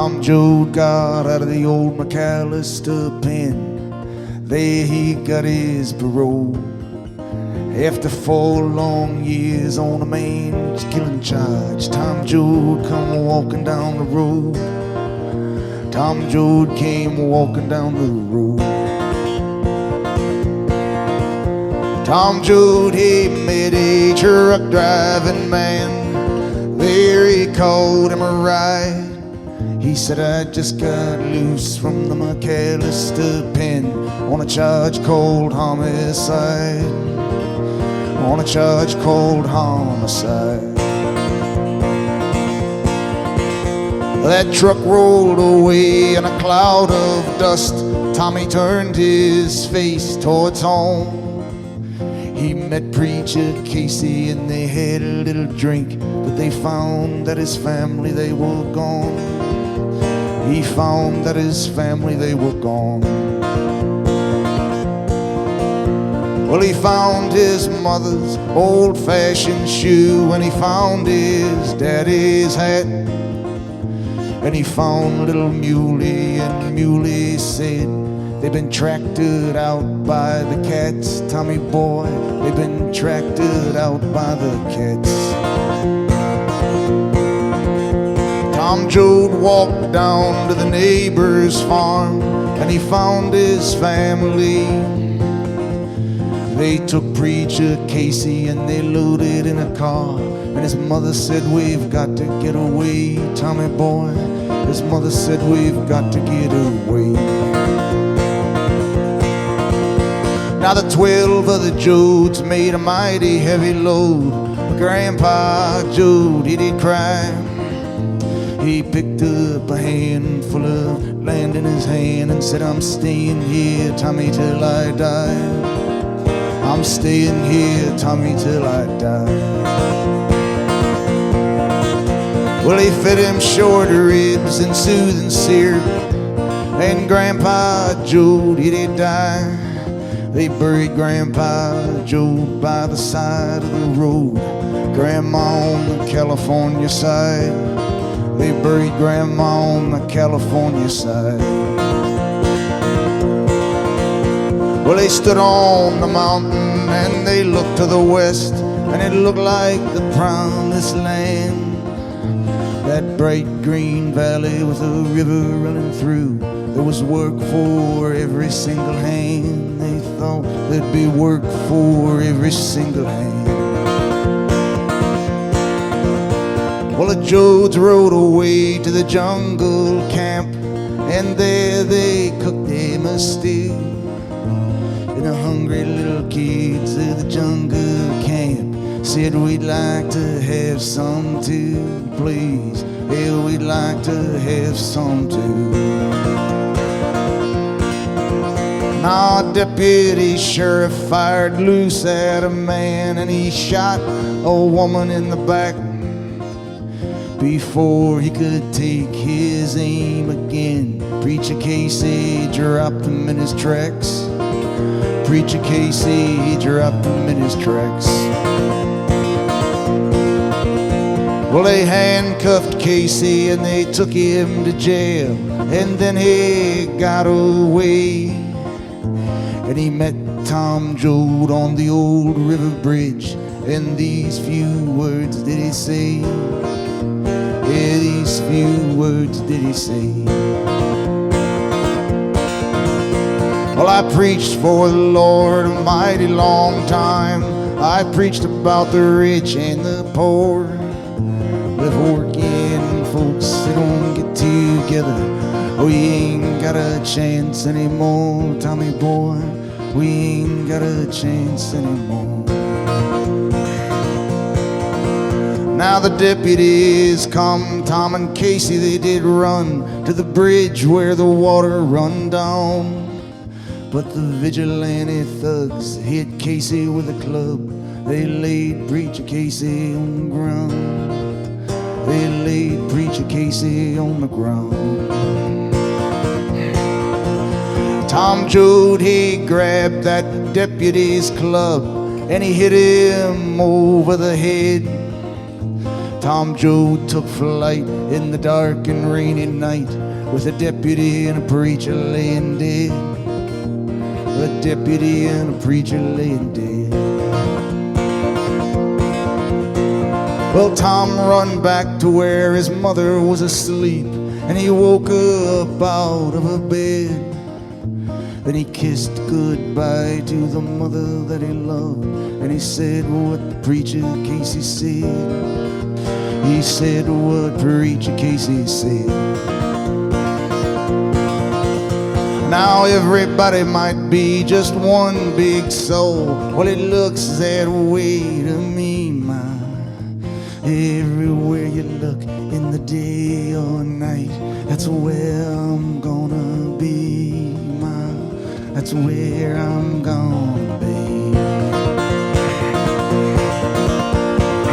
Tom Joad got out of the old McAllister pen. There he got his parole. After 4 long years on a man-killing charge, Tom Joad come walking down the road. Tom Joad came walking down the road. Tom Joad, he met a truck driving man. There he called him a ride. He said, I just got loose from the McAllister pen on a charge called homicide. On a charge called homicide. That truck rolled away in a cloud of dust. Tommy turned his face towards home. He met Preacher Casey and they had a little drink, but they found that his family, they were gone. He found that his family, they were gone. Well, he found his mother's old-fashioned shoe, and he found his daddy's hat. And he found little Muley, and Muley said, they've been tracked out by the cats. Tommy boy, they've been tracked out by the cats. Tom Joad walked down to the neighbor's farm, and he found his family. They took Preacher Casey and they loaded in a car. And his mother said, we've got to get away, Tommy boy. His mother said, we've got to get away. Now the 12 of the Joads made a mighty heavy load. But Grandpa Joad, he did cry. He picked up a handful of land in his hand and said, I'm staying here, Tommy, till I die. I'm staying here, Tommy, till I die. Well, they fed him short ribs and soothing syrup, and Grandpa Joad, he did die. They buried Grandpa Joad by the side of the road. Grandma on the California side. They buried Grandma on the California side. Well, they stood on the mountain and they looked to the west, and it looked like the promised land. That bright green valley with a river running through. There was work for every single hand. They thought there'd be work for every single hand. Well, the Joads rode away to the jungle camp, and there they cooked them a stew. And the hungry little kids of the jungle camp said, we'd like to have some too, please. Yeah, we'd like to have some too. Now a deputy sheriff fired loose at a man, and he shot a woman in the back. Before he could take his aim again, Preacher Casey dropped him in his tracks. Preacher Casey dropped him in his tracks. Well, they handcuffed Casey and they took him to jail, and then he got away. And he met Tom Joad on the old river bridge, and these few words did he say. Yeah, these few words did he say. Well, I preached for the Lord a mighty long time. I preached about the rich and the poor. But if working folks, they don't get together, we ain't got a chance anymore, Tommy boy. We ain't got a chance anymore. Now the deputies come, Tom and Casey, they did run to the bridge where the water run down. But the vigilante thugs hit Casey with a club. They laid Preacher Casey on the ground. They laid Preacher Casey on the ground. Tom Joad, he grabbed that deputy's club and he hit him over the head. Tom Joad took flight in the dark and rainy night, with a deputy and a preacher laying dead. A deputy and a preacher laying dead. Well, Tom run back to where his mother was asleep, and he woke up out of her bed. Then he kissed goodbye to the mother that he loved, and he said what Preacher Casey said. He said what Preacher Casey said. Now everybody might be just one big soul. Well, it looks that way to me, ma. Everywhere you look, in the day or night, that's where I'm gonna be, ma. That's where I'm gonna be.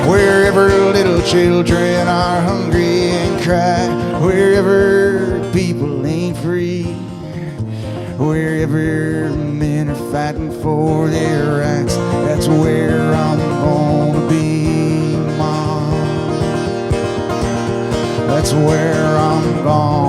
Wherever little children are hungry and cry, wherever people ain't free, wherever men are fighting for their rights, that's where I'm gonna be, Mom. That's where I'm gonna